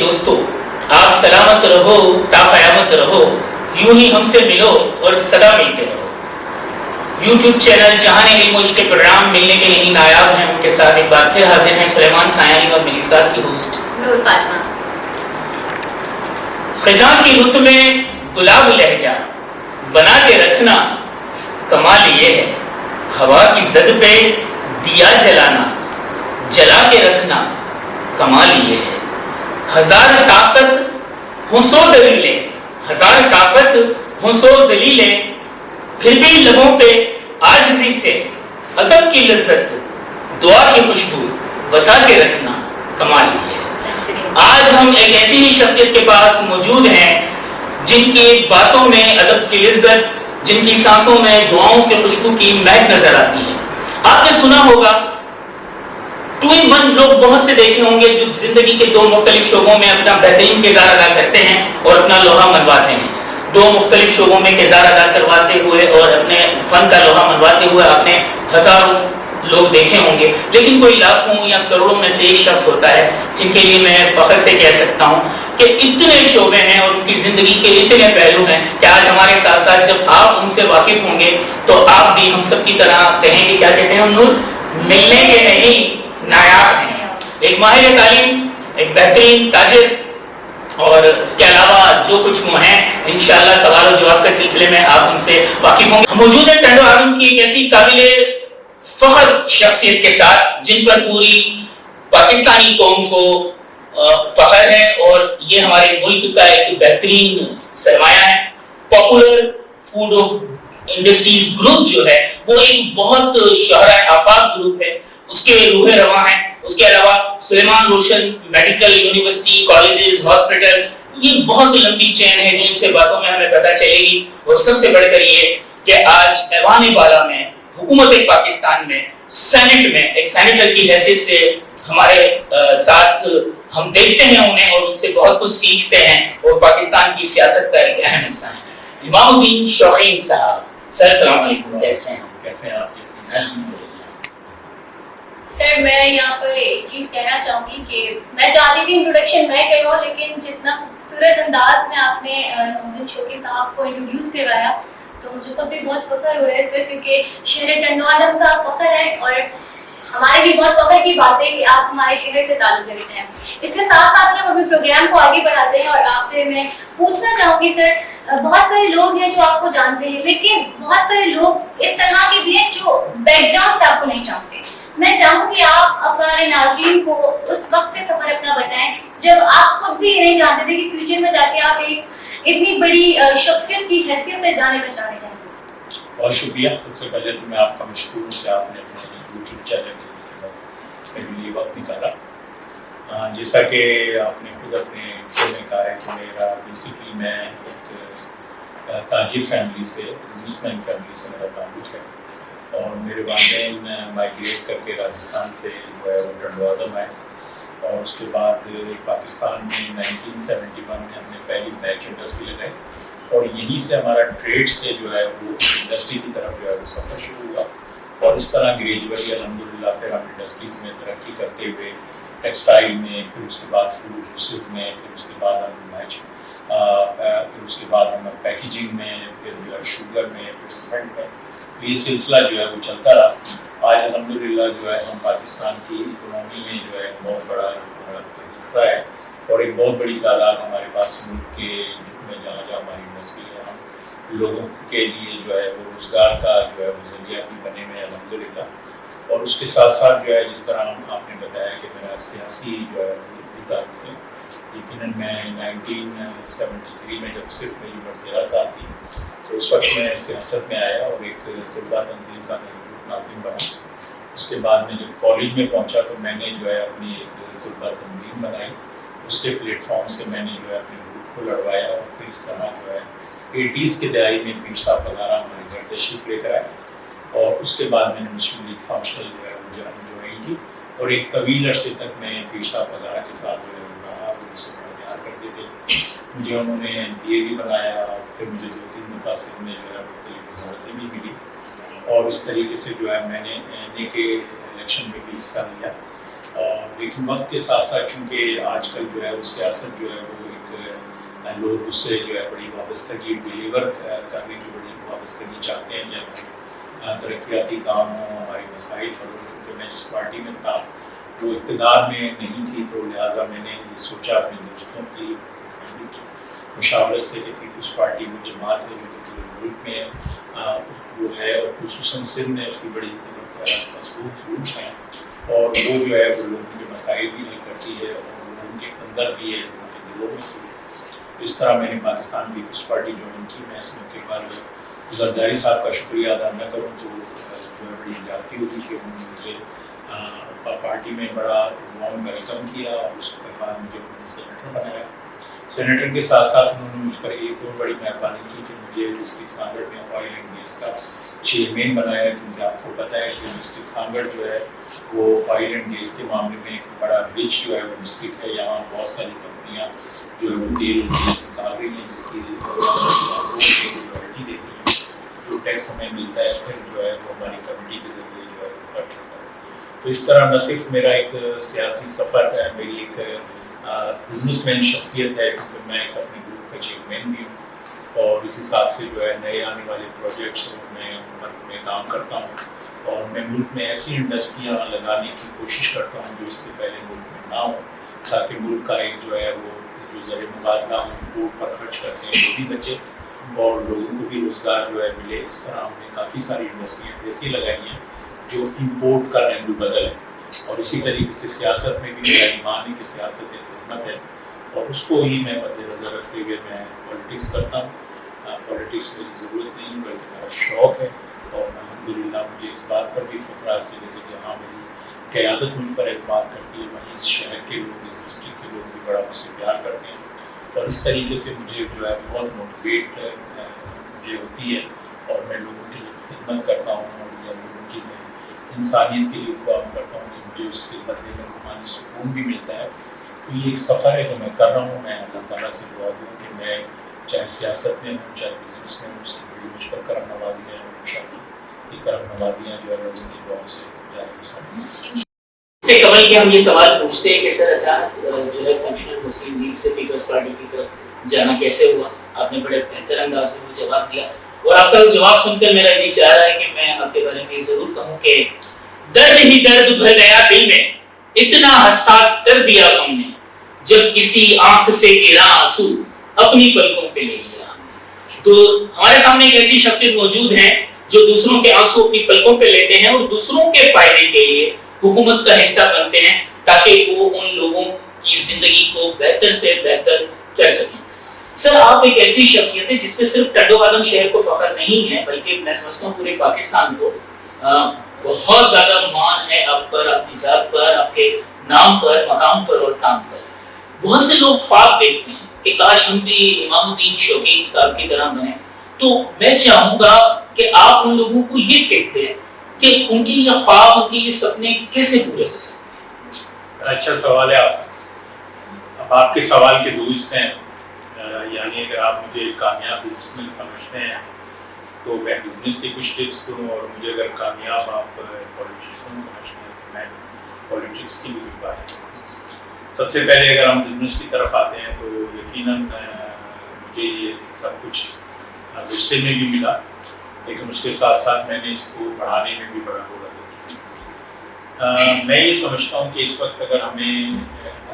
دوستو، آپ سلامت رہو، تا قیامت رہو، یوں ہی ہم سے ملو اور صدا ملتے رہو۔ یوٹیوب چینل جہان علم و عشق کے پروگرام ملنے کے لیے نایاب ہیں، ان کے ساتھ ایک بار پھر حاضر ہیں سلیمان سایانی اور میری ساتھی ہوسٹ نور فاطمہ۔ خزاں کی رت میں گلاب لہجہ بنا کے رکھنا کمال یہ ہے، ہوا کی زد پہ دیا جلانا جلا کے رکھنا کمال یہ ہے۔ ہزار طاقت ہوں سو دلیلیں، ہزار طاقت ہوں سو دلیلیں، پھر بھی لبوں پہ عاجزی سے ادب کی لذت دعا کی خوشبو بسا کے رکھنا کمال یہ ہے۔ آج ہم ایک ایسی ہی شخصیت کے پاس موجود ہیں جن کی باتوں میں ادب کی لذت، جن کی سانسوں میں دعاؤں کی خوشبو کی مہک نظر آتی ہے۔ آپ نے سنا ہوگا 2-in-1 لوگ بہت سے دیکھے ہوں گے جو زندگی کے دو مختلف شعبوں میں اپنا بہترین کردار ادا کرتے ہیں اور اپنا لوہا منواتے ہیں۔ دو مختلف شعبوں میں کردار ادا کرواتے ہوئے اور اپنے فن کا لوہا منواتے ہوئے آپ نے ہزاروں لوگ دیکھے ہوں گے، لیکن کوئی لاکھوں یا کروڑوں میں سے ایک شخص ہوتا ہے جن کے لیے میں فخر سے کہہ سکتا ہوں کہ اتنے شعبے ہیں اور ان کی زندگی کے اتنے پہلو ہیں کہ آج ہمارے ساتھ ساتھ جب آپ ان سے واقف ہوں گے تو آپ بھی ہم سب کی طرح کہیں گے، کیا کہتے ہیں ہم نور، ملنے کے نہیں نایاب ہیں۔ ایک ماہر تعلیم، ایک بہترین تاجر، اور اس کے علاوہ جو کچھ وہ ہیں انشاءاللہ سوال و جواب کے سلسلے میں آپ ہم سے واقف ہوں گے۔ موجود ہے ٹنڈو ہارون کی ایک ایسی قابل فخر شخصیت کے ساتھ جن پر پوری پاکستانی قوم کو فخر ہے اور یہ ہمارے ملک کا ایک بہترین سرمایہ ہے۔ پاپولر فوڈ انڈسٹریز گروپ جو ہے وہ ایک بہت شہرہ آفاق گروپ ہے، اس کے روح رواں ہیں۔ اس کے علاوہ سلیمان روشن میڈیکل یونیورسٹی، کالجز، ہاسپٹل، یہ بہت لمبی چین ہے جن سے باتوں میں ہمیں پتہ چلے گی۔ اور سب سے بڑھ کر یہ کہ آج ایوان بالا میں حکومت پاکستان میں سینٹ میں ایک سینیٹر کی حیثیت سے ہمارے ساتھ ہم دیکھتے ہیں انہیں اور ان سے بہت کچھ سیکھتے ہیں اور پاکستان کی سیاست کا ایک اہم حصہ ہیں۔ امام الدین شوقین صاحب، سر السلام علیکم، کیسے ہیں؟ کیسے ہیں آپ؟ سر میں یہاں پر ایک چیز کہنا چاہوں گی کہ میں چاہتی تھی انٹروڈکشن میں کرواؤں، لیکن جتنا خوبصورت انداز میں آپ نے امام شوقین صاحب کو انٹروڈیوس کروایا تو مجھے خود بھی بہت فخر ہو رہا ہے اس وقت، کیونکہ شہر ٹنڈو ہارون کا فخر ہے اور ہمارے بھی بہت فخر کی بات ہے کہ آپ ہمارے شہر سے تعلق رکھتے ہیں۔ اس کے ساتھ ساتھ ہم اپنے پروگرام کو آگے بڑھاتے ہیں اور آپ سے میں پوچھنا چاہوں گی سر، بہت سارے لوگ ہیں جو آپ کو جانتے ہیں لیکن بہت سارے لوگ اس طرح کے بھی ہیں جو بیک گراؤنڈ سے آپ کو نہیں جانتے۔ میں چاہوں گی آپ اپنے ناظرین کو اس وقت سے سفر اپنا بتائیں جب آپ خود بھی نہیں جانتے تھے کہ فیوچر میں جا کے آپ ایک اتنی بڑی شخصیت کی حیثیت سے جانے پہچانے جائیں گے۔ بہت شکریہ۔ سب سے پہلے تو میں آپ کا مشکور ہوں کہ آپ نے اپنے یوٹیوب چینل کے لیے وقت نکالا۔ جیسا کہ آپ نے خود اپنے شو میں کہا ہے کہ میرا بیسکلی میں ایک تاجر فیملی سے، بزنس مین فیملی سے میرا تعلق ہے اور میرے والدین مائیگریٹ کر کے راجستھان سے جو ہے وہ ٹنڈو ہارون آئے اور اس کے بعد پاکستان میں 1971 میں ہم نے پہلی میچ انڈسٹری لگائی اور یہیں سے ہمارا ٹریڈ سے جو ہے وہ انڈسٹری کی طرف جو ہے وہ سفر شروع ہوا اور اس طرح گریجولی الحمدللہ پھر ہم انڈسٹریز میں ترقی کرتے ہوئے ٹیکسٹائل میں، پھر اس کے بعد فروٹ جوسز میں، پھر اس کے بعد ہم میچ، پھر اس کے بعد ہم پیکیجنگ میں، پھر جو ہے شوگر میں، پھر سیمنٹ میں، یہ سلسلہ جو ہے وہ چلتا رہا۔ آج الحمدللہ جو ہے ہم پاکستان کی اکنامی میں جو ہے بہت بڑا حصہ ہے اور ایک بہت بڑی تعداد ہمارے پاس ملک کے میں جہاں جہاں ہماری انڈسٹری ہے، ہم لوگوں کے لیے جو ہے وہ روزگار کا جو ہے وہ ذریعہ بھی بنے ہوئے الحمدللہ۔ اور اس کے ساتھ ساتھ جو ہے جس طرح آپ نے بتایا کہ میرا سیاسی جو ہے وہ تعلق ہے، یقیناً میں 1973 میں جب صرف میری عمر 13 سال تھی تو اس وقت میں سیاست میں آیا اور ایک طلباء تنظیم کا میں ناظم بنا۔ اس کے بعد میں جب کالج میں پہنچا تو میں نے جو ہے اپنی ایک طلباء تنظیم بنائی، اس کے پلیٹ فارم سے میں نے جو ہے اپنے گروپ کو لڑوایا اور پھر اس طرح جو ہے 80s کے دہائی میں پیر صاحب وغیرہ ہمارے گھر تشریف لے کر آئے اور اس کے بعد میں نے مسلم لیگ فنکشنل جو ہے وہ جوائن کی اور ایک طویل عرصے تک میں پیر صاحب وغیرہ کے ساتھ جو ہے وہ رہا، وہ مجھ سے بڑا پیار کرتے تھے۔ مجھے انہوں نے MBA بھی بنایا، پھر مجھے 2-3 دفعہ سندھ میں جو ہے مختلف وزارتیں بھی ملی اور اس طریقے سے جو ہے میں نے کے الیکشن میں بھی حصہ لیا اور لیکن وقت کے ساتھ ساتھ چونکہ آج کل جو ہے وہ سیاست جو ہے وہ ایک لوگ اس سے جو ہے بڑی وابستگی ڈیلیور کرنے کی بڑی وابستگی چاہتے ہیں جب ترقیاتی کام ہوں ہمارے مسائل پر. چونکہ میں جس پارٹی میں تھا وہ اقتدار میں نہیں تھی تو لہٰذا میں نے یہ سوچا اپنے دوستوں کی فیملی کی مشاورت سے کہ پیپلز پارٹی وہ جماعت ہے جو کہ پورے ملک میں وہ ہے اور خصوصاً سندھ میں اس کی بڑی مضبوط روٹس ہیں اور وہ جو ہے وہ لوگوں کے مسائل بھی حل کرتی ہے اور لوگوں کے اندر بھی ہے لوگوں کے دلوں میں بھی ہے. اس طرح میں نے پاکستان پیپلز پارٹی جوائن کی. میں اس موقع پر زرداری صاحب کا شکریہ ادا نہ کروں تو جو ہے بڑی زیادتی ہوگی کہ انہوں نے مجھے پارٹی میں بڑا وارم ویلکم کیا اور اس کے بعد مجھے انہوں نے سینیٹر بنایا. سینیٹر کے ساتھ ساتھ انہوں نے مجھ پر ایک اور بڑی مہربانی کی کہ مجھے ڈسٹرکٹ سانگڑ میں آئل اینڈ گیس کا چیئرمین بنایا. کیونکہ آپ کو پتہ ہے کہ ڈسٹرکٹ سانگڑ جو ہے وہ آئل اینڈ گیس کے معاملے میں ایک بڑا رچ جو ہے وہ ڈسٹرکٹ ہے. یہاں بہت ساری کمپنیاں جو ہے وہ تیل اور گیس نکال رہی ہیں جس کی پرائرٹی دیتی ہیں. جو ٹیکس ہمیں ملتا ہے پھر جو ہے وہ ہماری کمیٹی کے ذریعے جو ہے خرچ ہوتا ہے. تو اس طرح نہ صرف میرا ایک سیاسی سفر ہے, میری ایک بزنس مین شخصیت ہے کیونکہ میں ایک اپنے گروپ کا چیئرمین بھی ہوں اور اس حساب سے جو ہے نئے آنے والے پروجیکٹس میں ملک میں کام کرتا ہوں اور میں ملک میں ایسی انڈسٹریاں لگانے کی کوشش کرتا ہوں جو اس سے پہلے ملک میں نہ ہوں تاکہ ملک کا ایک جو ہے وہ جو زر مبادلہ امپورٹ پر خرچ کرتے ہیں وہ بھی بچے اور لوگوں کو بھی روزگار جو ہے ملے. اس طرح ہم نے کافی ساری انڈسٹریاں ایسی لگائی ہیں جو امپورٹ کا رنگ بدل ہے اور اسی طریقے سے سیاست میں بھی میرا ایمان ہے کہ سیاست ایک خدمت ہے اور اس کو ہی میں مد نظر رکھتے ہوئے میں پولیٹکس کرتا ہوں. پولیٹکس میری ضرورت نہیں بلکہ میرا شوق ہے اور الحمدللہ مجھے اس بات پر بھی فخر حاصل ہے کہ جہاں میری قیادت مجھ پر اعتماد کرتی ہے وہیں اس شہر کے لوگ اس ڈسٹرکٹ کے لوگ بھی بڑا مجھ سے پیار کرتے ہیں اور اس طریقے سے مجھے جو ہے بہت موٹیویٹ مجھے ہوتی ہے اور میں لوگوں کی خدمت کرتا ہوں اور یا لوگوں کی میں انسانیت کے لیے کام کرتا ہوں کہ مجھے اس کے بدلے میں روحانی سکون بھی ملتا ہے. تو یہ ایک سفر ہے جو میں کر رہا ہوں. میں اللہ تعالیٰ سے دعا دوں کہ میں چاہے سیاست میں ہوں چاہے بزنس میں ہوں اس کی بڑی مجھ پر کرم نوازیاں ہیں اور انشاءاللہ یہ کرم نوازیاں جو ہے لوگوں کی دعاؤں سے جاری ہو سکتی ہیں. سے قبل کے ہم یہ سوال پوچھتے ہیں کہ سر اچانک جو ہے فنکشنل مسلم لیگ سے پیپلز پارٹی کی طرف جانا کیسے ہوا؟ آپ نے بڑے بہتر انداز میں وہ جواب دیا اور آپ کا جواب سن کر میرا یہ چاہ رہا ہے کہ میں آپ کے بارے میں یہ ضرور کہوں کہ درد ہی درد بھر گیا دل میں اتنا حساس کر دیا ہم نے جب کسی آنکھ سے گرا آنسو اپنی پلکوں پہ لے لیا. تو ہمارے سامنے ایک ایسی شخصیت موجود ہیں جو دوسروں کے آنسو اپنی پلکوں پہ لیتے ہیں اور دوسروں کے فائدے کے لیے حکومت کا حصہ بنتے ہیں تاکہ وہ ان لوگوں کی زندگی کو بہتر سے بہتر کر سکیں. سر آپ ایک ایسی شخصیت ہے جس پہ صرف ٹڈو بادم شہر کو فخر نہیں ہے بلکہ میں سمجھتا ہوں پورے پاکستان کو بہت زیادہ مان ہے آپ پر, اپنی ذات پر, آپ کے نام پر, مقام پر اور کام پر. بہت سے لوگ خواب دیکھتے ہیں کہ کاش ہم بھی امام الدین شوقی صاحب کی طرح بنیں. تو میں چاہوں گا کہ آپ ان لوگوں کو یہ ٹپ دیں کہ ان کی یہ خواب, ان کی یہ سپنے کیسے پورے ہو سکتے ہیں. اچھا سوال ہے آپ کا. اب آپ کے سوال کے دو حصے ہیں. یعنی اگر آپ مجھے کامیاب بزنس مین سمجھتے ہیں تو میں بزنس کی کچھ ٹپس دوں اور مجھے اگر کامیاب آپ پولیٹیشین سمجھتے ہیں تو میں پولیٹکس کی بھی کچھ باتیں کروں. سب سے پہلے اگر ہم بزنس کی طرف آتے ہیں تو یقیناً مجھے یہ سب کچھ ورثے میں بھی ملا لیکن اس کے ساتھ ساتھ میں نے اس کو بڑھانے میں بھی بڑا رول ادا کیا. میں یہ سمجھتا ہوں کہ اس وقت اگر ہم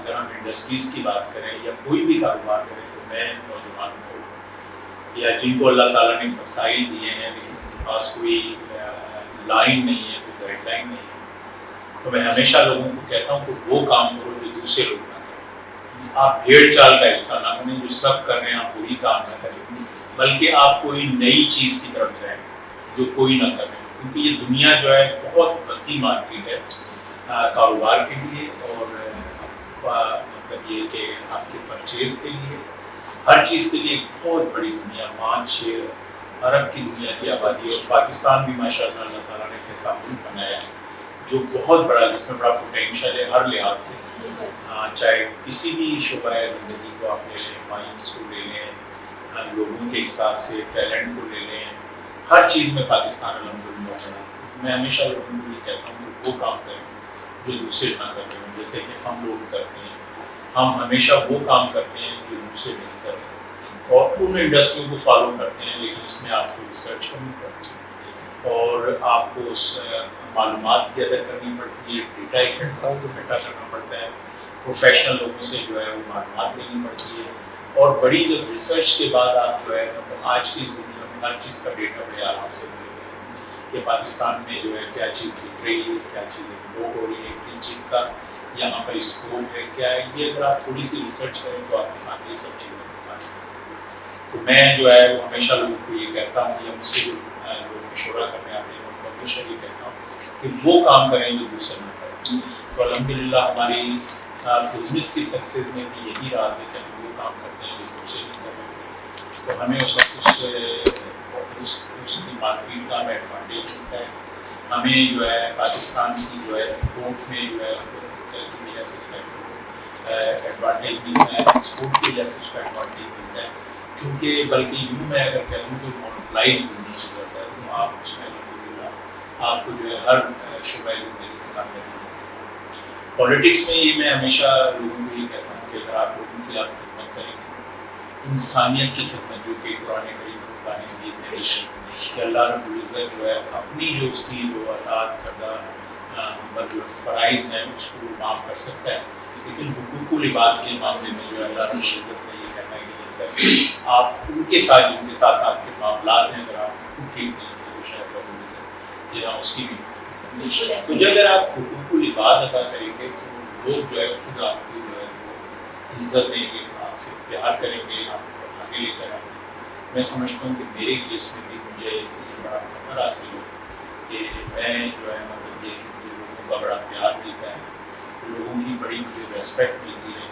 انڈسٹریز کی بات کریں یا کوئی بھی کاروبار کریں تو میں نوجوانوں کو یا جن کو اللہ تعالیٰ نے مسائل دیے ہیں لیکن ان کے پاس کوئی لائن نہیں ہے, کوئی گائیڈ لائن نہیں ہے, تو میں ہمیشہ لوگوں کو کہتا ہوں کہ وہ کام کرو جو دوسرے لوگ نہ کریں. آپ بھیڑ چال کا حصہ نہ بنیں, جو سب کر رہے ہیں آپ وہی کام نہ کریں بلکہ آپ کوئی نئی چیز کی طرف جائیں جو کوئی نہ کرے. کیونکہ یہ دنیا جو ہے بہت وسیع مارکیٹ ہے کاروبار کے لیے اور مطلب یہ کہ آپ کے پرچیز کے لیے, ہر چیز کے لیے ایک بہت بڑی دنیا, 5-6 ارب کی دنیا کی آبادی ہے. اور پاکستان بھی ماشاء اللہ تعالیٰ نے ایسا ملک بنایا ہے جو بہت بڑا, جس میں بڑا پوٹینشیل ہے ہر لحاظ سے. چاہے کسی بھی شعبہ زندگی کو آپ لے لیں, مائنس کو لے لیں, لوگوں کے حساب سے ٹیلنٹ کو لے لیں, ہر چیز میں پاکستان الحمدللہ بڑا ہے. میں ہمیشہ لوگوں کو یہ کہتا ہوں کہ وہ کام کریں جو دوسرے نہ کر رہے ہیں، جیسے کہ ہم لوگ کرتے ہیں. ہم ہمیشہ وہ کام کرتے ہیں جو دوسرے نہیں کر رہے اور ان انڈسٹریوں کو فالو کرتے ہیں، لیکن اس میں آپ کو ریسرچ کرنی پڑتی ہے اور آپ کو اس معلومات گیدر کرنی پڑتی ہے، ڈیٹا اکٹھا کرنا پڑتا ہے، پروفیشنل لوگوں سے جو ہے وہ معلومات لینی پڑتی ہے. اور بڑی جب ریسرچ کے بعد آپ جو ہے مطلب آج کی اس دنیا میں ہر چیز کا ڈیٹا بڑے آرام سے ملے گا کہ پاکستان میں جو ہے کیا چیز بک رہی ہے، کیا چیز امپورٹ ہو رہی ہے، کس چیز کا یہاں پر اسکوپ ہے، کیا ہے. یہ اگر آپ تھوڑی سی ریسرچ کریں تو آپ کے سامنے یہ سب چیزیں آ جائیں. تو میں جو ہے وہ ہمیشہ لوگوں کو یہ کہتا ہوں یا مجھ سے جو لوگ مشورہ کرنے آتے ہیں ان کو ہمیشہ یہ کہتا ہوں کہ وہ کام کریں جو دوسرے نہ کریں. تو الحمدللہ ہماری بزنس کی سکسیز میں بھی یہی راز ہے کہ ہم وہ کام کرتے ہیں جو دوسرے نہیں کر رہے. تو ہمیں اس وقت اس کی مارکیٹ کا ہمیں ایڈوانٹیج ملتا ہے. ہمیں جو ہے پاکستان کی جو ہے امپورٹ میں جو ہے کی وجہ سے ایڈوانٹیج ملتا ہے، ایکسپورٹ کی وجہ سے اس کا ایڈوانٹیج ملتا ہے. چونکہ بلکہ یوں میں اگر کہہ دوں کہ مونوپلائز بزنس ہو جاتا ہے تو آپ اس میں الحمدللہ آپ کو جو ہے ہر شعبہ زندگی میں کامیابی ملتی ہے. پالیٹکس میں یہ میں ہمیشہ لوگوں کو یہ کہتا ہوں کہ اگر آپ لوگوں کی آپ خدمت کریں گے، انسانیت کی خدمت جو کہ قرآن کریم فرقان حمید میں کہ اللہ رب العزت جو ہے اپنی جو اس کی جو اطاعت کردہ ہم پر جو فرائض ہیں اس کو معاف کر سکتا ہے، لیکن حقوق العباد کے معاملے میں جو ہے اللہ رب العزت نے یہ کہنا ہے کہ آپ ان کے ساتھ جن کے ساتھ آپ کے معاملات ہیں اگر آپ حقوق ٹھیک نہیں ہیں تو شاید رب العزت کہ ہاں اس کی بھی. تو جب اگر آپ حقوق العباد ادا کریں گے تو لوگ جو ہے خود آپ کو جو ہے وہ عزت دیں گے، آپ سے پیار کریں گے، آپ کو آگے لے کر آئیں گے. میں سمجھتا ہوں کہ میرے کیس میں بھی مجھے یہ بڑا فخر حاصل ہو کہ میں جو ہے مطلب یہ مجھے لوگوں کا بڑا پیار ملتا ہے، لوگوں کی بڑی مجھے ریسپیکٹ ملتی ہے،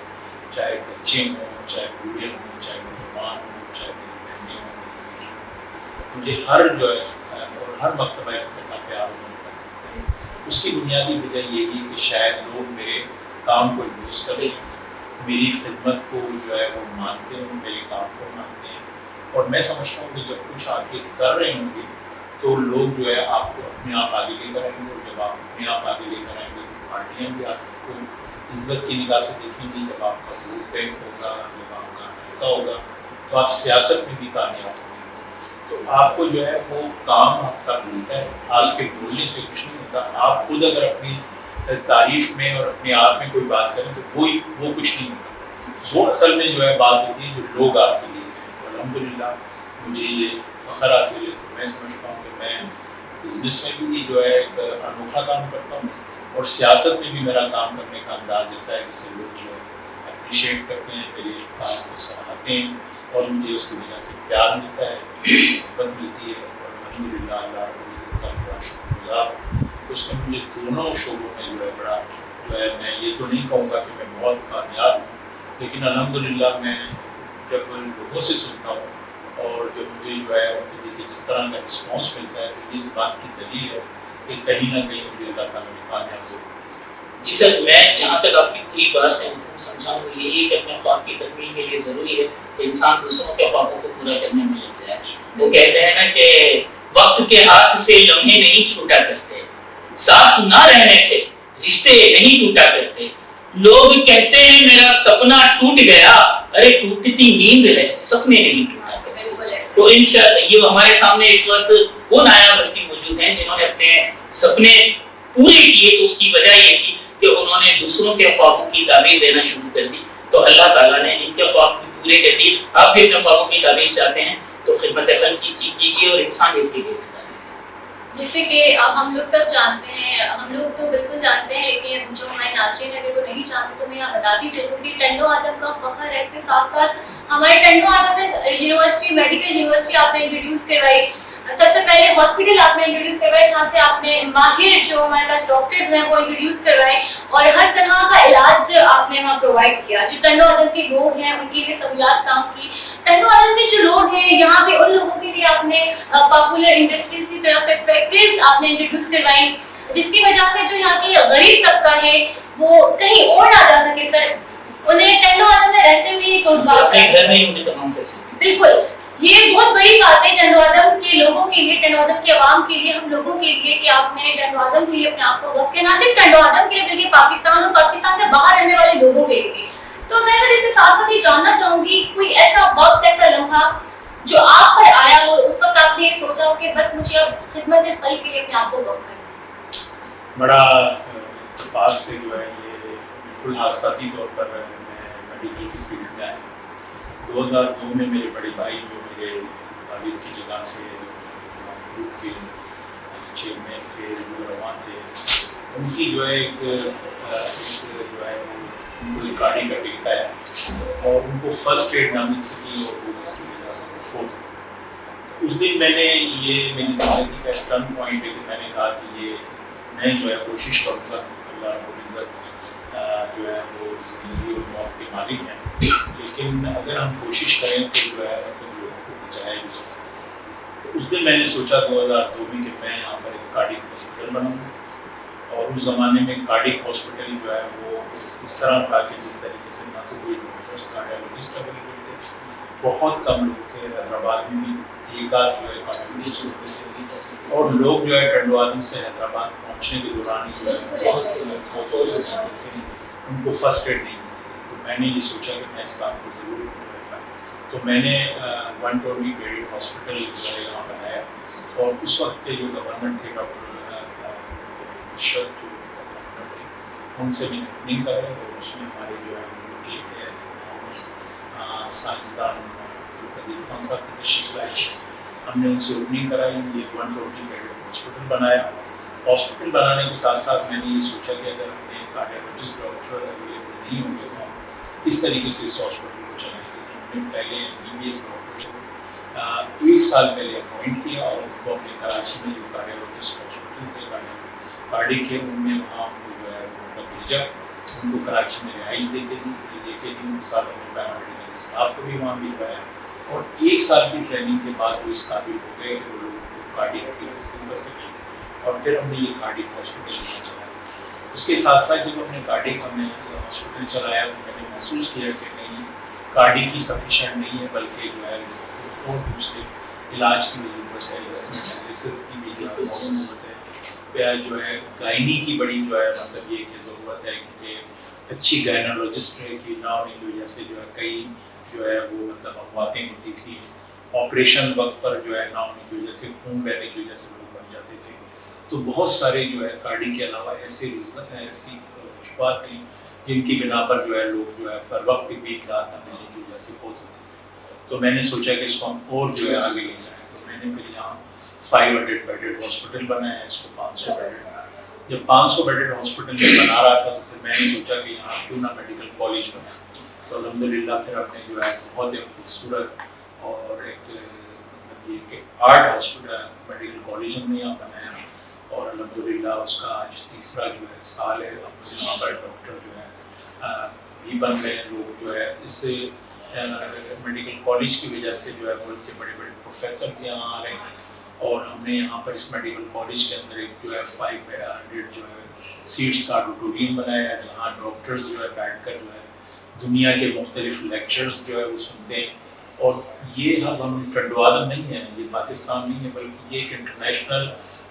چاہے بچے ہوں، چاہے بوڑھے ہوں، چاہے نوجوان ہوں، چاہے میری بہنیں ہوں. مجھے ہر جو ہے اور ہر مرتبہ کا پیار ملتا ہے. اس کی بنیادی وجہ یہی کہ شاید لوگ میرے کام کو یوز کریں، میری خدمت کو جو ہے وہ مانتے ہوں، میرے کام کو مانتے ہیں. اور میں سمجھتا ہوں کہ جب کچھ آپ کے کر رہے ہوں گے تو لوگ جو ہے آپ کو اپنے آپ آگے لے کر آئیں گے، اور جب آپ اپنے آپ آگے لے کر آئیں گے تو پارٹیاں بھی آپ کو عزت کی نگاہ سے دیکھیں گی. جب آپ کا ووٹ بینک ہوگا، جب آپ کا حلقہ ہوگا تو آپ سیاست میں بھی کامیاب ہوں گے. تو آپ کو جو ہے وہ کام آپ کا ملتا ہے، آپ کے بولنے سے کچھ نہیں ہوتا. آپ خود اگر اپنی تعریف میں اور اپنے آپ میں کوئی بات کریں تو وہ کچھ نہیں ہوتا. وہ اصل میں جو ہے بات ہوتی ہے جو لوگ آپ کے لیے ہیں. تو الحمدللہ مجھے یہ فخر حاصل ہے. تو میں سمجھتا ہوں کہ میں بزنس میں بھی جو ہے ایک انوکھا کام کرتا ہوں اور سیاست میں بھی میرا کام کرنے کا انداز ایسا ہے جسے لوگ جو ہے اپریشیٹ کرتے ہیں، میرے کام کو سراہتے ہیں اور مجھے اس کی وجہ سے پیار ملتا ہے، محبت ملتی ہے. اور الحمدللہ اللہ رب العزت کا بڑا شکر گزار ہوں. اس نے مجھے دونوں شعبوں میں جو ہے بڑا جو ہے میں یہ تو نہیں کہوں گا کہ میں بہت کامیاب ہوں، لیکن الحمدللہ میں جب لوگوں سے سنتا ہوں اور جب مجھے جو ہے ان کے لیے جس طرح کا رسپانس ملتا ہے تو اس بات کی دلیل ہے کہ کہیں نہ کہیں مجھے اللہ تعالیٰ نے کامیاب ضرور. جی سر، میں جہاں تک آپ کی پوری بات سے سمجھا ہوں یہی ہے کہ اپنے خواب کی تکمیل کے لیے ضروری ہے کہ انسان دوسروں کے خوابوں کو پورا کرنے میں لگ جائے. وہ کہتے ہیں نا کہ وقت کے ہاتھ سے لمحے نہیں چھوٹا کرتے، ساتھ نہ رہنے سے رشتے نہیں ٹوٹا کرتے. لوگ کہتے ہیں میرا سپنا ٹوٹ گیا، ارے ٹوٹتی نیند ہے، سپنے نہیں ٹوٹا کرتے. تو انشاءاللہ یہ ہمارے سامنے اس وقت وہ نایاب ہستی موجود ہیں جنہوں نے اپنے سپنے پورے کیے. تو اس کی وجہ یہ تھی کہ انہوں نے دوسروں کے خوابوں کی تعبیر دینا شروع کر دی. تو اللہ تعالیٰ نے ان کے خواب بھی پورے کر دیے. آپ بھی اپنے خوابوں کی تعبیر چاہتے ہیں تو خدمت خلق کیجیے اور انسانیت کے لیے. جیسے کہ ہم لوگ سب جانتے ہیں، ہم لوگ تو بالکل جانتے ہیں، لیکن جو ہمارے ناظرین ہیں اگر وہ نہیں جانتے تو میں یہاں بتاتی چلوں کہ ٹنڈو آدم کا فخر ہے. اس کے ساتھ ساتھ ہمارے ٹنڈو آدم میں یونیورسٹی، میڈیکل یونیورسٹی آپ نے انٹروڈیوس کروائی. سب سے پہلے ہاسپٹل آپ نے انٹروڈیوس کروائی جہاں سے آپ نے ماہر جو ہمارے پاس ڈاکٹرز ہیں وہ انٹروڈیوس کروائے اور ہر طرح کا علاج آپ نے وہاں پرووائڈ کیا. جو ٹنڈو آدم کے لوگ ہیں ان کے لیے سہولیات فراہم کی. ٹنڈو آدم کے جو لوگ ہیں یہاں پہ ان لوگوں کے لیے آپ نے پاپولر انڈسٹریز کی طرف سے فیکٹریز آپ نے انٹروڈیوس کروائی جس کی وجہ سے جو یہاں کی غریب طبقہ ہے وہ کہیں اور نہ جا سکے. سر انہیں ٹنڈو آدم میں رہتے ہوئے ایک روزگار اپنے گھر میں ہی انہیں تمام پیسے بالکل یہ بہت بڑی بات ہے ٹنڈوادم کے لوگوں کے لیے، ٹنڈوادم کے عوام کے لیے، ہم لوگوں کے لیے کہ آپ نے ٹنڈوادم کے لیے اپنے آپ کو وقف کیا، نہ صرف ٹنڈوادم کے لیے بلکہ پاکستان اور پاکستان سے باہر رہنے والے لوگوں کے لیے بھی۔ تو میں سر اس کے ساتھ ساتھ یہ جاننا چاہوں گی کوئی ایسا وقت، ایسا لمحہ جو آپ پر آیا ہو، اس وقت آپ نے یہ سوچا ہو کہ بس مجھے اب خدمت خلق کے لیے اپنے آپ کو وقف کرنا ہے؟ بڑا اتفاق سے جو ہے یہ بالکل حادثاتی طور پر میں میڈیکل کی فیلڈ میں آیا۔ 2002 میں میرے بڑے بھائی جو میرے والد کی جگہ سے گروپ کے چیئرمین تھے، رواں تھے، ان کی جو ہے ایک جو ہے وہ گاڑی کا ٹکٹ آیا اور ان کو فرسٹ ایڈ نہ مل سکی اور وہ جس کی وجہ سے وہ فوت ہو۔ اس دن میں نے یہ میری زندگی کا ایک ٹرن پوائنٹ ہے کہ میں نے کہا کہ یہ میں جو ہے کوشش کروں گا، اللہ رب العزت جو ہے وہ زندگی اور موت کے مالک ہیں، لیکن اگر ہم کوشش کریں تو جو ہے لوگوں کو بچایا جا سکے۔ اس دن میں نے سوچا 2002 میں کہ میں یہاں پر ایک کارڈک ہاسپٹل بناؤں گا، اور اس زمانے میں کارڈک ہاسپٹل جو ہے وہ اس طرح تھا کہ جس طریقے سے نہ تو کوئی ڈاکٹرس کارڈیالوجسٹ اویلیبل تھے، بہت کم لوگ تھے، حیدرآباد میں بھی ایک آدھ جو ہے کارڈیالوجسٹ ہوتے تھے، اور لوگ جو ہے ٹنڈوادم سے حیدرآباد پہنچنے کے دوران ہی بہت سے لوگ فوت ہو جاتے تھے، ان کو فرسٹ ایڈ نہیں ملتی تھی۔ تو میں نے یہ سوچا کہ میں اس کام کو ضرور کروں، تو میں نے 120 بیڈ ہاسپٹل جو ہے یہاں بنایا، اور اس وقت کے جو گورنر تھے ڈاکٹر شرط جو گورنر تھے، ان سے میں نے اوپننگ کرائی، اور اس میں ہمارے جو ہے سائنسدان قدیر خان صاحب کی تشریف لائی، ہم نے ان سے اوپننگ کرائی، یہ 120 بیڈ ہاسپٹل بنایا۔ ہاسپٹل بنانے کے ساتھ ساتھ میں نے یہ سوچا کہ اگر ہمیں کارڈیالوجسٹ ڈاکٹر اویلیبل نہیں ہوں گے تو ہم اس طریقے سے اس ہاسپٹل کو چلائیں گے۔ تو ہم نے پہلے MBBS ڈاکٹر کو 1 سال پہلے اپوائنٹ کیا، اور ان کو اپنے کراچی میں جو کارڈیالوجسٹ ہاسپٹل تھے کارڈک کے، ان میں وہاں ان کو جو ہے مطلب بھیجا، ان کو کراچی میں رہائش دے کے دی، ان کے ساتھ اپنے پیرامیڈیکل اسٹاف کو بھی وہاں بھجوایا، اور 1 سال کی ٹریننگ کے بعد وہ اس قابل ہو گئے کہ وہ لوگوں کو کارڈک کی ریسکیو کر سکیں، اور پھر ہم نے یہ کارڈک ہاسپٹل چلایا۔ اس کے ساتھ ساتھ جب ہم نے کارڈک ہم نے ہاسپٹل چلایا تو میں نے محسوس کیا کہ نہیں، کارڈک ہی سفیشینٹ نہیں ہے، بلکہ جو ہے اور دوسرے علاج کی بھی ضرورت ہے، جس میں ڈائلیسس کی بھی جو ہے ضرورت ہے، جو ہے گائنی کی بڑی جو ہے مطلب یہ کہ ضرورت ہے کہ اچھی گائنالوجسٹ کی نہ ہونے کی وجہ سے جو ہے کئی جو ہے وہ مطلب امواتیں ہوتی تھیں، آپریشن وقت پر جو ہے نہ ہونے کی وجہ سے، خون بہنے کی وجہ سے لوگ بن جاتے تھے۔ تو بہت سارے جو ہے کارڈک کے علاوہ ایسی وجوہات تھیں جن کی بنا پر جو ہے لوگ جو ہے پر وقت بھی اطلاعات نہ ملنے کی وجہ سے فوت ہوتے تھے۔ تو میں نے سوچا کہ اس کو ہم اور جو ہے آگے لے جائیں، تو میں نے پھر یہاں 500 بیڈڈ ہاسپٹل بنایا، اس کو 500 بیڈڈ، جب 500 بیڈڈ ہاسپٹل میں بنا رہا تھا تو پھر میں نے سوچا کہ یہاں کیوں نہ میڈیکل کالج بنا، تو الحمدللہ پھر ہم نے جو ہے بہت ایک خوبصورت اور ایک مطلب یہ کہ آرٹ ہاسپٹل میڈیکل کالج ہم نے یہاں بنایا، اور الحمدللہ اس کا آج 3را جو ہے سال ہے، یہاں پر ڈاکٹر جو ہے بھی بن رہے ہیں، لوگ جو ہے اس سے میڈیکل کالج کی وجہ سے جو ہے ملک کے بڑے بڑے پروفیسرز یہاں آ رہے ہیں، اور ہم نے یہاں پر اس میڈیکل کالج کے اندر ایک جو ہے 500 جو ہے سیٹس کا آڈیٹوریم بنایا ہے، جہاں ڈاکٹرز جو ہے بیٹھ کر جو ہے دنیا کے مختلف لیکچرز جو ہے وہ سنتے ہیں، اور یہ ہم ٹنڈوادم نہیں ہے، یہ پاکستان نہیں ہے، بلکہ یہ ایک انٹرنیشنل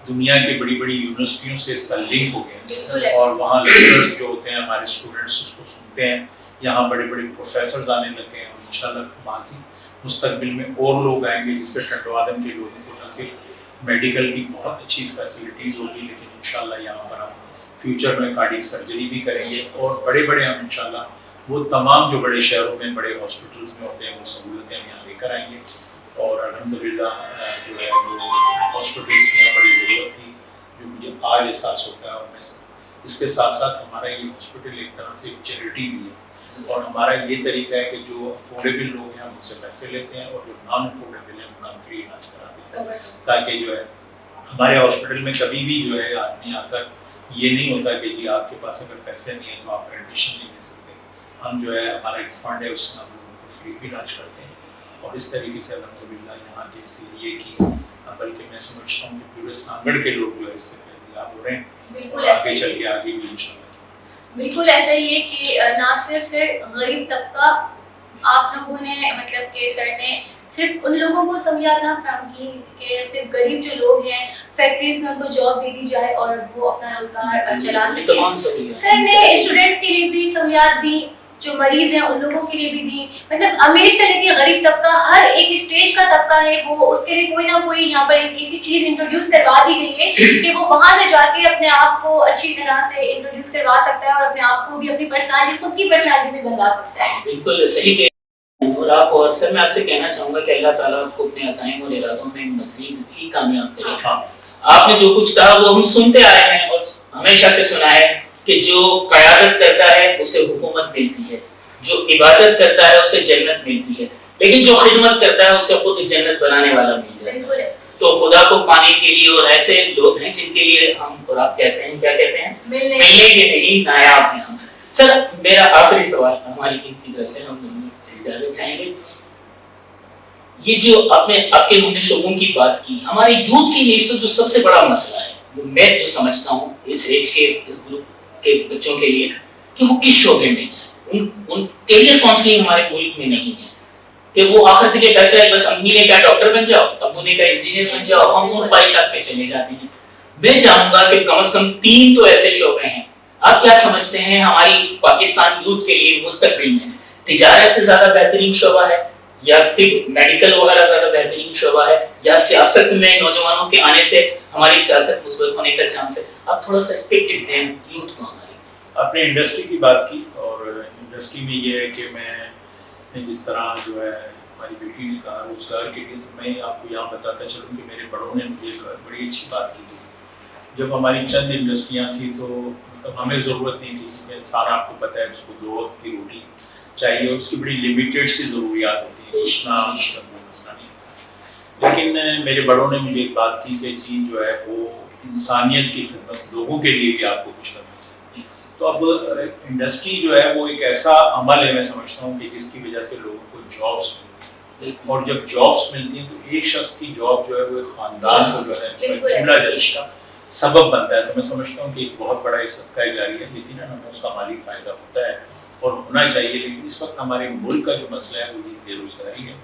دنیا کے بڑی بڑی یونیورسٹیوں سے اس کا لنک ہو گیا، اور وہاں لیکچرز جو ہوتے ہیں ہمارے اسٹوڈنٹس اس کو سنتے ہیں، یہاں بڑے بڑے پروفیسرز آنے لگے ہیں، اور انشاءاللہ ماضی مستقبل میں اور لوگ آئیں گے، جس سے ٹنڈوادم کے لوگوں کو نہ صرف میڈیکل کی بہت اچھی فیسلٹیز ہوگی، لیکن انشاءاللہ یہاں پر ہم فیوچر میں کارڈک سرجری بھی کریں گے، اور بڑے بڑے ہم انشاءاللہ وہ تمام جو بڑے شہروں میں بڑے ہاسپٹلس میں ہوتے ہیں وہ سہولتیں ہم یہاں لے کر آئیں گے، اور الحمدللہ جو ہے وہ ہاسپٹلس کی یہاں بڑی ضرورت تھی جو مجھے آج احساس ہوتا ہے، اور میں اس کے ساتھ ساتھ ہمارا یہ ہاسپٹل ایک طرح سے ایک چیریٹی بھی ہے، اور ہمارا یہ طریقہ ہے کہ جو افورڈیبل لوگ ہیں ہم ان سے پیسے لیتے ہیں، اور جو نان افورڈیبل ہیں ان کا ہم فری علاج کراتے ہیں، تاکہ جو ہے ہمارے ہاسپٹل میں کبھی بھی جو ہے آدمی آ کر یہ نہیں ہوتا کہ جی آپ کے پاس اگر پیسے نہیں ہیں تو آپ ایڈمیشن نہیں لے سکتے، ہم جو ہے ہمارا ایک فنڈ ہے اس میں ہم لوگوں کو فری بھی علاج کرتے ہیں، اور اس طریقے سے الحمدللہ یہاں کے اس ایریے کی، بلکہ میں سمجھتا ہوں کہ پورے سانگڑ کے لوگ جو ہے اس سے فیضیاب ہو رہے ہیں، اور آگے چل کے آگے بھی انشاءاللہ۔ بالکل ایسا ہی ہے کہ نہ صرف غریب طبقہ آپ لوگوں نے مطلب کہ سر نے صرف ان لوگوں کو سہولیات نہ فراہم کی کہ صرف غریب جو لوگ ہیں فیکٹریز میں ان کو جاب دے دی جائے اور وہ اپنا روزگار چلا سکیں. سر نے اسٹوڈنٹس کے لیے بھی سہولیات دی, جو مریض ہیں ان لوگوں کے لیے بھی دی, مطلب امیر سے لے کے غریب طبقہ ہر ایک اسٹیج کا طبقہ ہے وہ اس کے لیے کوئی نہ کوئی یہاں پر ایک ایسی چیز انٹروڈیوس کروا دی گئی ہے کہ وہ وہاں سے جا کے اپنے آپ کو اچھی طرح سے انٹروڈیوس کروا سکتا ہے اور اپنے آپ کو بھی اپنی پرسنالٹی خود کی پرسنالٹی بھی بنوا سکتا ہے. بالکل صحیح کہ اور آپ اور سر میں آپ سے کہنا چاہوں گا کہ اللہ تعالیٰ آپ کو اپنے عزائم اور ارادوں میں مزید بھی کامیاب کرے. آپ نے جو کچھ کہا وہ ہم سنتے آئے ہیں اور ہمیشہ سے سنا ہے کہ جو قیادت کرتا ہے اسے حکومت ملتی ہے, جو عبادت کرتا ہے اسے جنت ملتی ہے, لیکن جو خدمت کرتا ہے اسے خود جنت بنانے والا مل جاتا ہے. تو خدا کو پانے کے لیے اور ایسے لوگ ہیں جن کے لیے ہم اور آپ کہتے ہیں کیا کہتے ہیں ملنے کے نہیں نایاب ہیں ہم. سر میرا آخری سوال ہماری ٹیم کی طرف سے ہم دونوں اجازت چاہیں گے. یہ جو آپ کے ہم نے شعبوں کی بات کی, ہمارے یوتھ کے لیے اس جو سب سے بڑا مسئلہ ہے وہ میں جو سمجھتا ہوں اس ایج کے اس گروپ کے بچوں کے لیے کہ وہ کس شعبے میں جائیں. ان کیریئر کاؤنسلنگ ہمارے ملک میں نہیں ہے کہ وہ آخر تک یہ فیصلہ ہے بس امی نے کہا ڈاکٹر بن جاؤ, ابو نے کہا انجینئر بن جاؤ, ہم ان خواہشات پہ چلے جاتے ہیں. میں چاہوں گا کہ کم از کم 3 تو ایسے شعبے ہیں. آپ کیا سمجھتے ہیں ہماری پاکستان یوتھ کے لیے مستقبل میں تجارت زیادہ بہترین شعبہ ہے یا طب میڈیکل وغیرہ زیادہ بہترین شعبہ ہے یا سیاست میں نوجوانوں کے آنے سے ہماری سیاست مثبت ہونے کا چانس ہے؟ آپ تھوڑا سا اسپیکٹڈ دیں یوتھ کو ہماری. آپ نے انڈسٹری کی بات کی اور انڈسٹری میں یہ ہے کہ میں جس طرح جو ہے ہماری بیٹی نے کہا روزگار کے لیے, تو میں آپ کو یہاں بتاتا چلوں کہ میرے بڑوں نے مجھے بڑی اچھی بات کی تھی. جب ہماری چند انڈسٹریاں تھیں تو مطلب ہمیں ضرورت نہیں تھی, اس میں انسان آپ کو پتہ ہے اس کو 2 وقت کی روٹی چاہیے, اس کی بڑی لمیٹیڈ سی ضروریات ہوتی ہیں, اتنا مطلب وہ مسئلہ نہیں تھا. لیکن میرے بڑوں نے مجھے ایک بات کی کہ جی جو ہے وہ انسانیت کی خدمت, لوگوں کے لیے بھی آپ کو کچھ کرنا چاہیے. تو اب انڈسٹری جو ہے وہ ایک ایسا عمل ہے میں سمجھتا ہوں کہ جس کی وجہ سے لوگوں کو جابس ملتی ہیں, اور جب جابس ملتی ہیں تو ایک شخص کی جاب جو ہے وہ ایک خاندان کو جو ہے جملہ جاری کا سبب بنتا ہے. تو میں سمجھتا ہوں کہ ایک بہت بڑا یہ صدقہ جاری ہے, یقیناً ہمیں اس کا مالی فائدہ ہوتا ہے اور ہونا چاہیے. لیکن اس وقت ہمارے ملک کا جو مسئلہ ہے وہ یہ بے روزگاری ہے,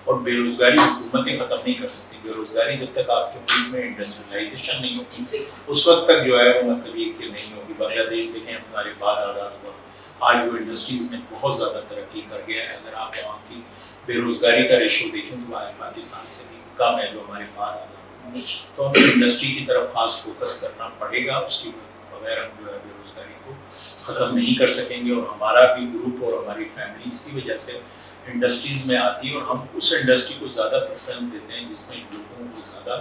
اور بے روزگاری حکومتیں ختم نہیں کر سکتی. بے روزگاری جب تک آپ کے ملک میں انڈسٹریلائزیشن نہیں ہوگی اس وقت تک جو ہے وہ مطلب یہ کہ نہیں ہوگی. بنگلہ دیش دیکھیں ہمارے بعد آزاد ہوا, آج وہ انڈسٹریز میں بہت زیادہ ترقی کر گیا ہے. اگر آپ وہاں کی بے روزگاری کا ریشو دیکھیں تو آج پاکستان سے بھی کم ہے جو ہمارے بعد آزاد ہوا. تو ہمیں انڈسٹری کی طرف خاص فوکس کرنا پڑے گا, اس کی بغیر ہم جو ہے بے روزگاری کو ختم نہیں کر سکیں گے. اور ہمارا بھی گروپ اور ہماری فیملی اسی وجہ سے انڈسٹریز میں آتی ہے, اور ہم اس انڈسٹری کو زیادہ پریفرنس دیتے ہیں جس میں لوگوں کو زیادہ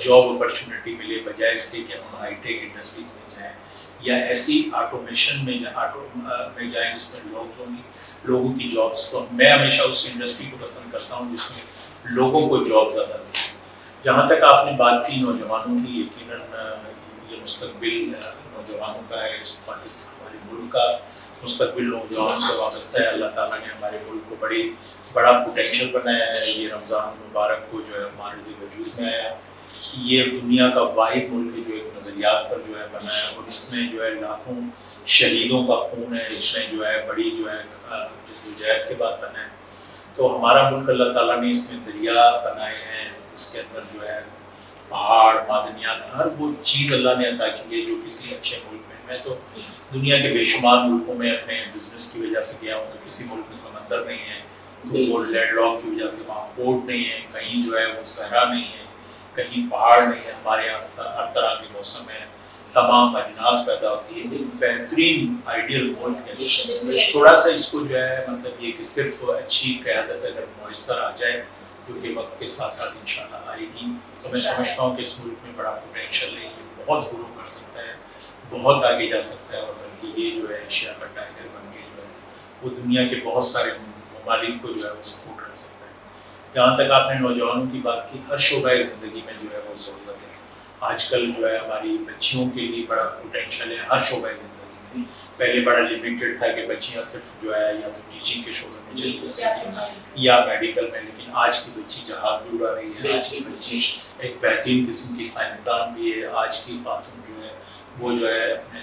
جاب اپرچونیٹی ملے, بجائے اس کے کہ ہم ہائی ٹیک انڈسٹریز میں جائیں یا ایسی آٹومیشن میں جائیں جس میں لوگوں کی جابس کو. میں ہمیشہ اس انڈسٹری کو پسند کرتا ہوں جس میں لوگوں کو جاب زیادہ ملے. جہاں تک آپ نے بات کی نوجوانوں کی, یقیناً یہ مستقبل نوجوانوں کا ہے. اس پاکستان ہمارے ملک کا مستقبل نوجوانوں سے وابستہ ہے. اللہ تعالیٰ نے ہمارے ملک کو بڑا پوٹینشیل بنایا ہے. یہ رمضان مبارک کو جو ہے ہمارے وجود میں آیا, یہ دنیا کا واحد ملک ہے جو ایک نظریات پر جو ہے بنا ہے, اور اس میں جو ہے لاکھوں شہیدوں کا خون ہے, اس میں جو ہے بڑی جو ہے جدوجہد کے بعد بنا ہے. تو ہمارا ملک اللہ تعالیٰ نے اس میں دریا بنائے ہیں, اس کے اندر جو ہے پہاڑ, معدنیات, ہر وہ چیز اللہ نے عطا کی ہے جو کسی اچھے ملک میں. میں تو دنیا کے بے شمار ملکوں میں اپنے بزنس کی وجہ سے گیا ہوں, تو کسی ملک میں سمندر نہیں ہے, وہ لینڈ لاک کی وجہ سے وہاں پورٹ نہیں ہے, کہیں جو ہے وہ صحرا نہیں ہے, کہیں پہاڑ نہیں ہے. ہمارے یہاں ہر طرح کے موسم ہے, تمام اجناس پیدا ہوتی ہے. بہترین آئیڈیل ملک ہے. تھوڑا سا اس کو جو ہے مطلب یہ کہ صرف اچھی قیادت اگر میسر آ جائے جو کہ وقت کے ساتھ ساتھ انشاءاللہ آئے گی, تو میں سمجھتا ہوں کہ اس ملک میں بڑا پوٹینشیل ہے. یہ بہت گرو کر سکتا ہے, بہت آگے جا سکتا ہے, اور بلکہ یہ جو ہے ایشیا کا ٹائگر بن کے جو ہے وہ دنیا کے بہت سارے ممالک کو جو ہے وہ سپورٹ کر سکتا ہے. جہاں تک آپ نے نوجوانوں کی بات کی, ہر شعبۂ زندگی میں جو ہے وہ ضرورت ہے. آج کل جو ہے ہماری بچیوں کے لیے بڑا پوٹینشیل ہے ہر شعبۂ زندگی میں. پہلے بڑا لمیٹڈ تھا کہ بچیاں صرف جو ہے یا تو ٹیچنگ کے شعبے میں چلی سکیں یا میڈیکل میں, لیکن آج کی بچی جہاز بھی اڑا رہی ہے, آج کی بچی ایک بہترین قسم کی سائنسدان بھی ہے, آج کی خاتون جو ہے وہ جو ہے اپنے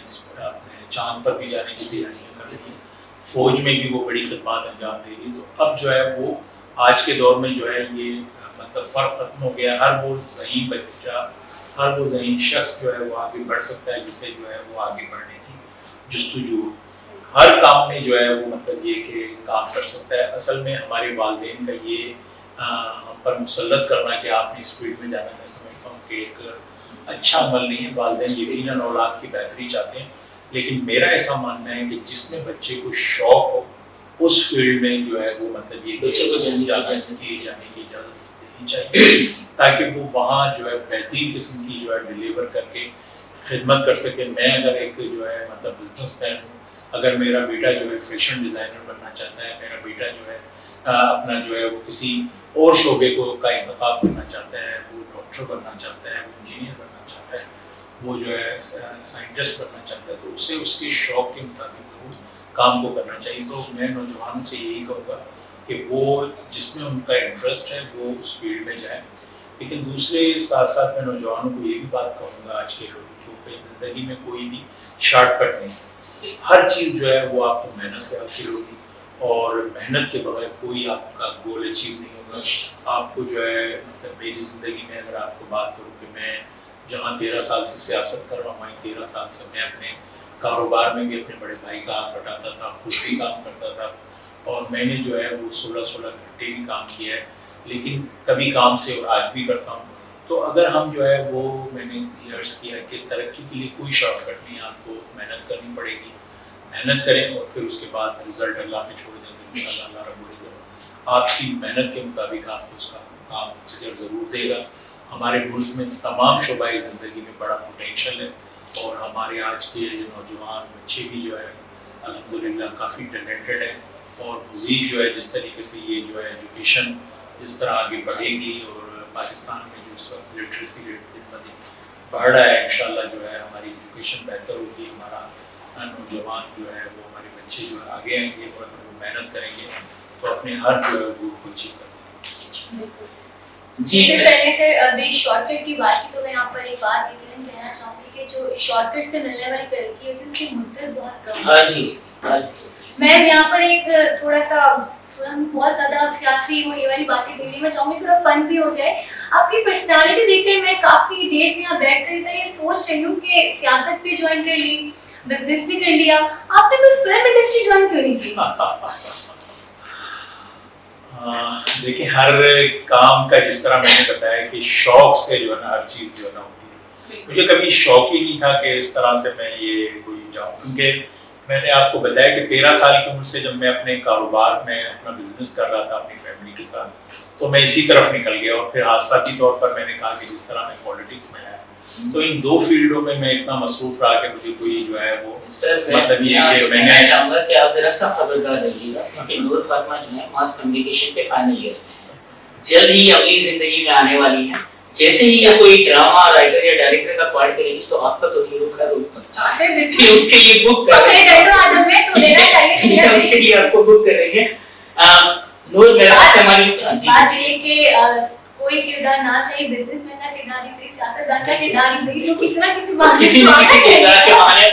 چاند پر بھی جانے کی تیاریاں کر رہی ہے, فوج میں بھی وہ بڑی خدمات انجام دے گی. تو اب جو ہے وہ آج کے دور میں جو ہے یہ مطلب فرق ختم ہو گیا. ہر وہ ذہین بچہ، ہر وہ ذہین شخص جو ہے وہ آگے بڑھ سکتا ہے جسے جو ہے وہ آگے بڑھنے کی جستجو ہو. ہر کام میں جو ہے وہ مطلب یہ کہ کام کر سکتا ہے. اصل میں ہمارے والدین کا یہ ہم پر مسلط کرنا کہ آپ نے اس فیلڈ میں جانا، میں سمجھتا ہوں کہ ایک اچھا عمل نہیں ہے. والدین یقیناً اولاد کی بہتری چاہتے ہیں، لیکن میرا ایسا ماننا ہے کہ جس میں بچے کو شوق ہو اس فیلڈ میں جو ہے وہ مطلب یہ بچے کو جانے کی اجازت دینی چاہیے تاکہ وہ وہاں جو ہے بہترین قسم کی جو ہے ڈلیور کر کے خدمت کر سکے. میں اگر ایک جو ہے مطلب بزنس مین ہوں، اگر میرا بیٹا جو ہے فیشن ڈیزائنر بننا چاہتا ہے، میرا بیٹا جو ہے اپنا جو ہے وہ کسی اور شعبے کا انتخاب کرنا چاہتا ہے، وہ ڈاکٹر بننا چاہتا ہے، وہ انجینئر بننا چاہتا ہے، وہ جو ہے سائنٹسٹ بننا چاہتا ہے، تو اسے اس کے شوق کے مطابق ضرور کام کو کرنا چاہیے. تو میں نوجوانوں سے یہی کہوں گا کہ وہ جس میں ان کا انٹرسٹ ہے وہ اس فیلڈ میں جائیں. لیکن دوسرے ساتھ ساتھ میں نوجوانوں کو یہ بھی بات کہوں گا آج کے لوگوں کو، زندگی میں کوئی بھی شارٹ کٹ نہیں. ہر چیز جو ہے وہ آپ کو محنت سے حاصل ہوگی، اور محنت کے بغیر کوئی آپ کا گول اچیو نہیں ہوگا. آپ کو جو ہے مطلب میری زندگی میں اگر آپ کو بات کروں کہ میں جہاں 13 سال سے سیاست کر رہا ہوں، وہیں 13 سال سے میں اپنے کاروبار میں بھی اپنے بڑے بھائی کا ہاتھ بٹاتا تھا، خود بھی کام کرتا تھا، اور میں نے جو ہے وہ 16 گھنٹے بھی کام کیا ہے، لیکن کبھی کام سے اور آج بھی کرتا ہوں. تو اگر ہم جو ہے وہ میں نے یہ عرض کیا کہ ترقی کے لیے کوئی شارٹ کٹ نہیں، آپ کو محنت کرنی پڑے گی. محنت کریں اور پھر اس کے بعد رزلٹ اللہ پہ چھوڑ دیں تو انشاءاللہ اللہ رب العزت آپ کی محنت کے مطابق آپ کو اس کا کام اجر ضرور دے گا. ہمارے ملک میں تمام شعبۂ زندگی میں بڑا پوٹینشیل ہے، اور ہمارے آج کے نوجوان بچے بھی جو ہے الحمدللہ کافی ٹیلنٹڈ ہیں. اور مزید جو ہے جس طریقے سے یہ جو ہے ایجوکیشن جس طرح آگے بڑھے گی، اور پاکستان میں جو اس وقت لٹریسی ریٹ دن بدن بڑھ رہا ہے، انشاءاللہ جو ہے ہماری ایجوکیشن بہتر ہوگی. ہمارا نوجوان جو ہے وہ ہمارے بچے جو ہے آگے آئیں گے، اور اگر وہ محنت کریں گے تو اپنے ہر جو ہے گول کو اچیو کر دیں گے. جیسے سر نے پھر شارٹ کٹ کی بات کی، تو میں یہاں پر ایک بات یقیناً کہنا چاہوں گی کہ جو شارٹ کٹ سے ملنے والی ترقی ہوتی ہے اس کی مدت بہت کم ہے. میں یہاں پر ایک تھوڑا بہت زیادہ سیاسی اور یہ والی باتیں ڈیلی میں چاہوں گی، تھوڑا فن بھی ہو جائے. آپ کی پرسنالٹی دیکھ کر میں کافی دیر سے یہاں بیٹھ کر سر یہ سوچ رہی ہوں کہ سیاست بھی جوائن کر لی، بزنس بھی کر لیا، آپ نے کوئی فلم انڈسٹری جوائن کیوں نہیں کی؟ دیکھیں ہر کام کا جس طرح میں نے بتایا کہ شوق سے جو ہے نا ہر چیز جو ہے نا ہوتی ہے. مجھے کبھی شوق ہی نہیں تھا کہ اس طرح سے میں یہ کوئی جاؤں، کیونکہ میں نے آپ کو بتایا کہ 13 سال کی عمر سے جب میں اپنے کاروبار میں اپنا بزنس کر رہا تھا اپنی فیملی کے ساتھ، تو میں اسی طرف نکل گیا. اور پھر حادثاتی طور پر میں نے کہا کہ جس طرح میں پالیٹکس میں آیا تو ان دو فیلڈوں میں اتنا مصروف رہا کہ مجھے کوئی جو ہے وہ مطلب یہ کہ میں نے چاہوں گا کہ آپ ذرا سا خبردار رہیے گا، کیونکہ نور فاطمہ جو ہے ماس کمیونیکیشن کے فائنل ایئر میں جلد ہی اپنی زندگی میں آنے والی ہے. جیسے ہی یہ کوئی ڈرامہ رائٹر یا ڈائریکٹر کا پارٹ کرے گی تو آپ کا تو ہیرو کا روپ کہ اس کے لیے بک کر رہے ہیں، اس کے لیے آپ کو بک کریں گے. نور میرا سے ہماری بات یہ کہ کوئی کردار نہ صحیح، بزنس مین کا کردار ہی صحیح، سیاست دان کا کردار ہی صحیح، تو کسی نہ کسی کردار کے بہانے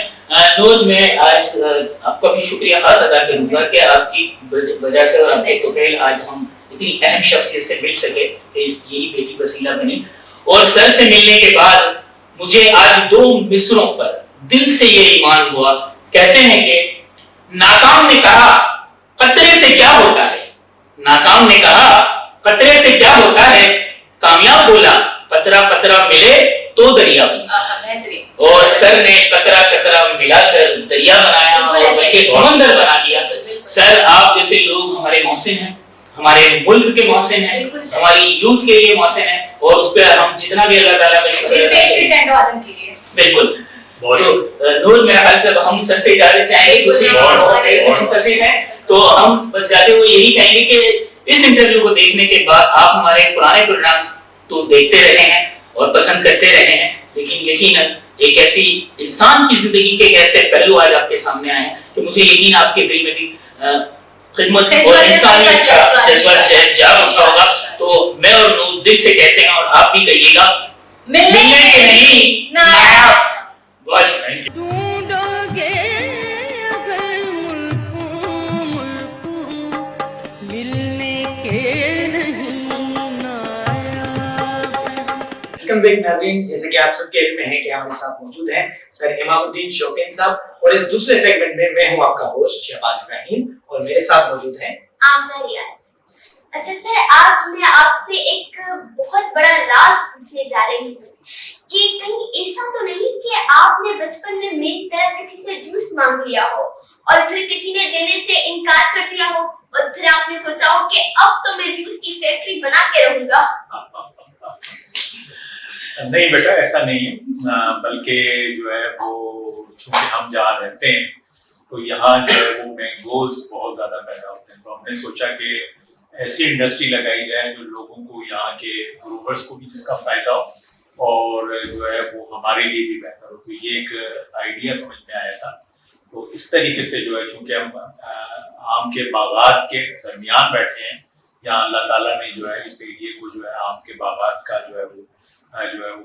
نور میں آج آپ کا بھی شکریہ خاص ادا کروں گا کہ آپ کی وجہ سے اور آپ کے توفیل آج ہم اتنی اہم شخصیت سے مل سکے کہ یہی بیٹی وسیلہ بنی. اور سر سے ملنے کے بعد مجھے آج 2 مصروں پر دل سے یہ ایمان ہوا. کہتے ہیں کہ ناکام نے کہا قطرے سے کیا ہوتا ہے، ناکام نے کہا قطرے سے کیا ہوتا ہے، کامیاب بولا قطرہ قطرہ ملے تو دریا بنا. اور سر نے قطرہ قطرہ ملا کر دریا بنایا اور بلکہ سمندر بنا دیا. سر آپ جیسے لوگ ہمارے محسن ہیں، ہمارے ملک کے محسن ہیں، ہماری یوتھ کے لیے محسن ہیں، اور اس پہ ہم جتنا بھی اللہ تعالیٰ کا شکر ہے. بالکل نور میرا خیال سے ہم سر سے اجازت چاہیں گے، دوسری منتظر ہیں تو ہم بس جاتے ہوئے یہی کہیں گے کہ اس انٹرویو کو دیکھنے کے بعد آپ ہمارے پرانے پروگرامز تو دیکھتے رہے ہیں اور پسند کرتے رہے ہیں، لیکن یقیناً ایک ایسی انسان کی زندگی کے ایسے پہلو آج آپ کے سامنے آئے ہیں کہ مجھے یقین آپ کے دل میں بھی خدمت اور انسانیت کا جذبہ جاگ اٹھا ہوگا. تو میں اور نور دل سے کہتے ہیں اور آپ بھی کہیے گا ملنے کے نہیں نایاب. ڈھونڈو گے اگر ملک ملک ملنے کے ویلکم بیک ناظرین، جیسے کہ آپ سب کے علم میں ہے کہ ہمارے ساتھ موجود ہیں سر امام الدین شوقین صاحب، اور اس دوسرے سیگمنٹ میں میں ہوں آپ کا ہوسٹ شہباز ابراہیم، اور میرے ساتھ موجود ہیں آمنہ ریاض۔ اچھا سر، آج میں آپ سے ایک بہت بڑا راز پوچھنے جا رہی ہوں کہ کہیں ایسا تو نہیں کہ آپ نے بچپن میں میری طرح کسی سے جوس مانگ لیا ہو اور پھر کسی نے دینے سے انکار کر دیا ہو اور پھر آپ نے سوچا ہو کہ اب تو میں جوس کی فیکٹری بنا کے رہوں گا؟ نہیں بیٹا، ایسا نہیں ہے، بلکہ جو ہے وہ چونکہ ہم جہاں رہتے ہیں تو یہاں جو ہے وہ مینگوز بہت زیادہ پیدا ہوتے ہیں، تو ہم نے سوچا کہ ایسی انڈسٹری لگائی جائے جو لوگوں کو، یہاں کے گروورس کو بھی جس کا فائدہ ہو اور جو ہے وہ ہمارے لیے بھی بہتر ہو۔ تو یہ ایک آئیڈیا سمجھ میں آیا تھا، تو اس طریقے سے جو ہے چونکہ ہم آم کے باغات کے درمیان بیٹھے ہیں، یہاں اللہ تعالیٰ نے جو ہے اس ایریے کو جو ہے آم کے باغات کا جو ہے وہ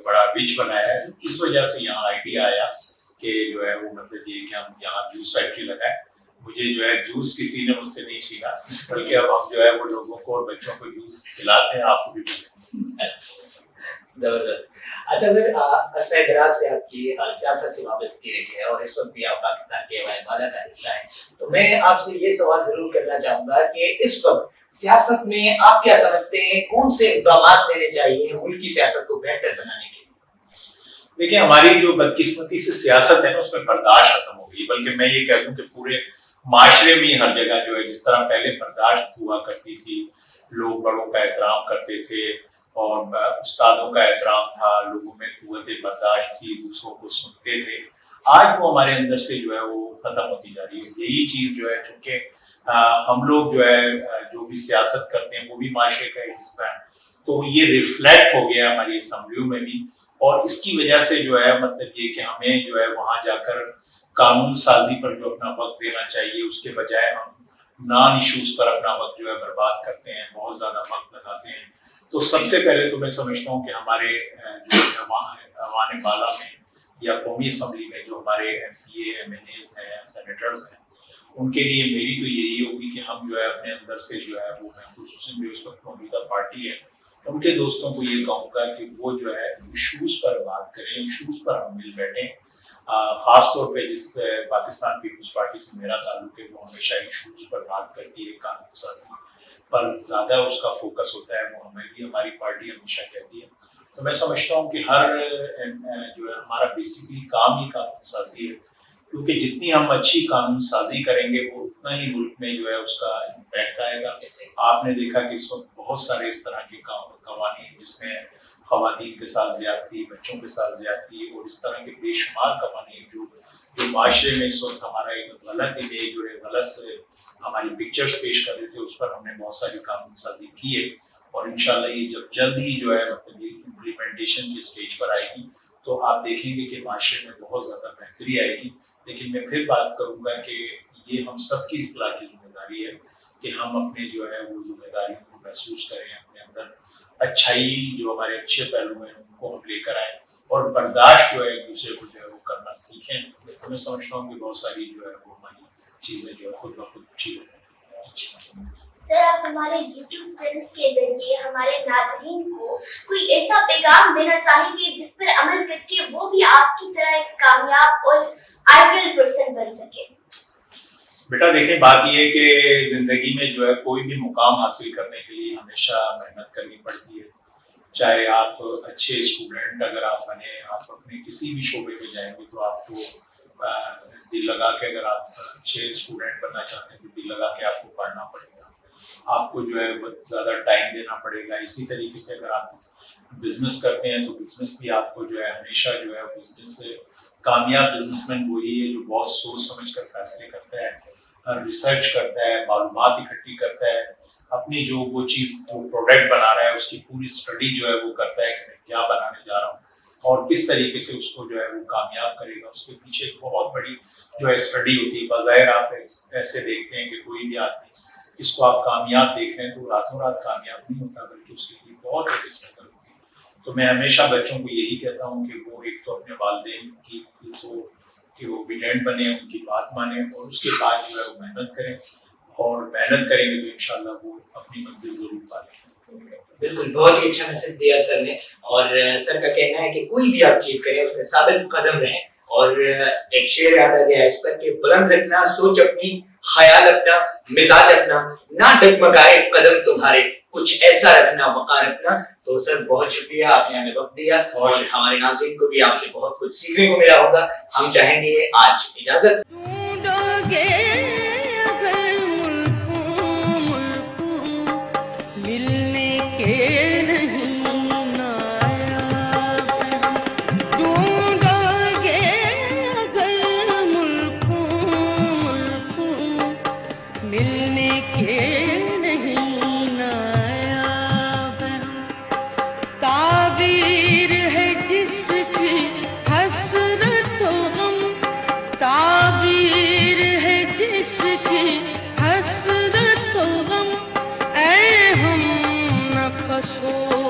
بڑا رچ بنایا ہے، اس وجہ سے یہاں آئیڈیا آیا کہ جو ہے وہ مطلب یہ کہ ہم یہاں جوس فیکٹری لگائیں۔ مجھے جو ہے جوس کسی نے مجھ سے نہیں چھینا، بلکہ اب ہم جو ہے وہ لوگوں کو اور بچوں کو جوس کھلاتے ہیں، آپ کو بھی زبردست۔ اچھا سر، عرصہ دراز سے آپ کی سیاست سے وابستگی رہی ہے اور اس وقت بھی آپ پاکستان کے والا کا حصہ ہیں، تو میں آپ سے یہ سوال ضرور کرنا چاہوں گا کہ اس وقت سیاست میں آپ کیا سمجھتے ہیں، کون سے اقدامات لینے چاہیے ملک کی سیاست کو بہتر بنانے کے لیے؟ دیکھیں، ہماری جو بدقسمتی سے سیاست ہے نا، اس میں برداشت ختم ہو گئی، بلکہ میں یہ کہہ دوں کہ پورے معاشرے میں ہر جگہ جو ہے جس طرح پہلے برداشت ہوا کرتی تھی، لوگ بڑوں کا احترام کرتے تھے اور استادوں کا احترام تھا، لوگوں میں قوت برداشت تھی، دوسروں کو سنتے تھے، آج وہ ہمارے اندر سے جو ہے وہ ختم ہوتی جا رہی ہے۔ یہی چیز جو ہے چونکہ ہم لوگ جو ہے جو بھی سیاست کرتے ہیں وہ بھی معاشرے کا ایک حصہ ہے، تو یہ ریفلیکٹ ہو گیا ہماری اسمبلیوں میں بھی، اور اس کی وجہ سے جو ہے مطلب یہ کہ ہمیں جو ہے وہاں جا کر قانون سازی پر جو اپنا وقت دینا چاہیے، اس کے بجائے ہم نان ایشوز پر اپنا وقت جو ہے برباد کرتے ہیں، بہت زیادہ وقت لگاتے ہیں۔ تو سب سے پہلے تو میں سمجھتا ہوں کہ ہمارے جو ایوان بالا میں یا قومی اسمبلی میں جو ہمارے ایم پی اے، ایم این ایز ہیں، سینیٹرز ہیں، ان کے لیے میری تو یہی ہوگی کہ ہم جو ہے اپنے اندر سے جو ہے وہ، میں خصوصاً جو اس وقت موجودہ پارٹی ہے ان کے دوستوں کو یہ کہوں گا کہ وہ جو ہے ایشوز پر بات کریں، ایشوز پر ہم مل بیٹھیں۔ خاص طور پہ جس پاکستان پیپلز پارٹی سے میرا تعلق ہے، وہ ہمیشہ ایشوز پر بات کرتی ہے، قانون سازی پر زیادہ اس کا فوکس ہوتا ہے، وہ ہمیں بھی ہماری پارٹی ہمیشہ کہتی ہے۔ تو میں سمجھتا ہوں کہ ہر جو ہے ہمارا بیسیکلی کام ہی قانون سازی ہے، کیونکہ جتنی ہم اچھی قانون سازی کریں گے وہ اتنا ہی ملک میں جو ہے اس کا امپیکٹ آئے گا۔ آپ نے دیکھا کہ اس وقت بہت سارے اس طرح کے قوانین جس میں خواتین کے ساتھ زیادتی، بچوں کے ساتھ زیادتی اور اس طرح کے بے شمار قوانین جو معاشرے میں اس وقت ہمارا ایک غلط امیج اور ایک غلط ہماری پکچرز پیش کر رہے تھے، اس پر ہم نے بہت ساری قانون سازی کی ہے، اور انشاءاللہ یہ جب جلد ہی جو ہے مطلب یہ امپلیمنٹیشن کی اسٹیج پر آئے گی تو آپ دیکھیں گے کہ معاشرے میں بہت زیادہ بہتری آئے گی۔ لیکن میں پھر بات کروں گا کہ یہ ہم سب کی اخلاقی ذمہ داری ہے کہ ہم اپنے جو ہے وہ ذمہ داریوں کو محسوس کریں، اپنے اندر اچھائی جو ہمارے اچھے پہلو ہیں ان کو ہم لے کر آئیں، اور برداشت جو ہے ایک دوسرے کو جو ہے وہ کرنا سیکھیں۔ تو میں سمجھتا ہوں کہ بہت ساری جو ہے وہ ہماری چیزیں جو ہے خود بخود ٹھیک ہو جائیں گی۔ سر، آپ ہمارے یوٹیوب چینل کے ذریعے ہمارے ناظرین کو کوئی ایسا پیغام دینا چاہیں گے جس پر عمل کر کے وہ بھی آپ کی طرح ایک کامیاب اور آئیڈیل پرسن بن سکے؟ بیٹا دیکھیں، بات یہ ہے کہ زندگی میں جو ہے کوئی بھی مقام حاصل کرنے کے لیے ہمیشہ محنت کرنی پڑتی ہے، چاہے آپ اچھے اسٹوڈنٹ اگر آپ بنے، آپ اپنے کسی بھی شعبے میں جائیں گے تو آپ کو دل لگا کے، اگر آپ اچھے اسٹوڈنٹ بننا چاہتے ہیں تو دل لگا کے آپ کو پڑھنا پڑے گا، آپ کو جو ہے بہت زیادہ ٹائم دینا پڑے گا۔ اسی طریقے سے اگر آپ بزنس کرتے ہیں تو بزنس بھی آپ کو جو ہے ہمیشہ جو ہے بزنس سے کامیاب بزنس مین وہی ہے جو بہت سوچ سمجھ کر فیصلے کرتا ہے، ریسرچ کرتا ہے، معلومات اکٹھی کرتا ہے، اپنی جو وہ چیز جو پروڈکٹ بنا رہا ہے اس کی پوری اسٹڈی جو ہے وہ کرتا ہے کہ میں کیا بنانے جا رہا ہوں اور کس طریقے سے اس کو جو ہے وہ کامیاب کرے گا۔ اس کے پیچھے ایک بہت بڑی جو ہے اسٹڈی ہوتی ہے۔ بظاہر آپ ایسے دیکھتے ہیں کہ کوئی بھی آدمی اس کو آپ کامیاب دیکھ رہے ہیں تو راتوں رات کامیاب نہیں ہوتا، بلکہ اس کے لیے بہت بڑی اسٹرگل ہوتی ہے۔ تو میں ہمیشہ بچوں کو یہی کہتا ہوں کہ وہ ایک تو اپنے والدین کی کہ وہ اوبیڈینٹ بنے، ان کی بات مانیں، اور اس کے بعد جو ہے وہ محنت کریں، اور محنت کریں گے تو انشاءاللہ وہ اپنی منزل ضرور پا لیں گے۔ بالکل بہت ہی اچھا میسج دیا سر نے. اور سر کا کہنا ہے کہ کوئی بھی آپ چیز کریں اس میں ثابت قدم رہیں. اور ایک شعر یاد آ گیا ہے اس پر کہ بلند رکھنا سوچ اپنی، خیال اپنا، مزاج اپنا، نہ ڈگمگائے قدم تمہارے، کچھ ایسا رکھنا وقار اپنا. تو سر بہت شکریہ، آپ نے ہمیں وقت دیا اور ہمارے ناظرین کو بھی آپ سے بہت کچھ سیکھنے کو ملا ہوگا. ہم چاہیں گے آج اجازت. حسرت و غم اے ہم نفس ہو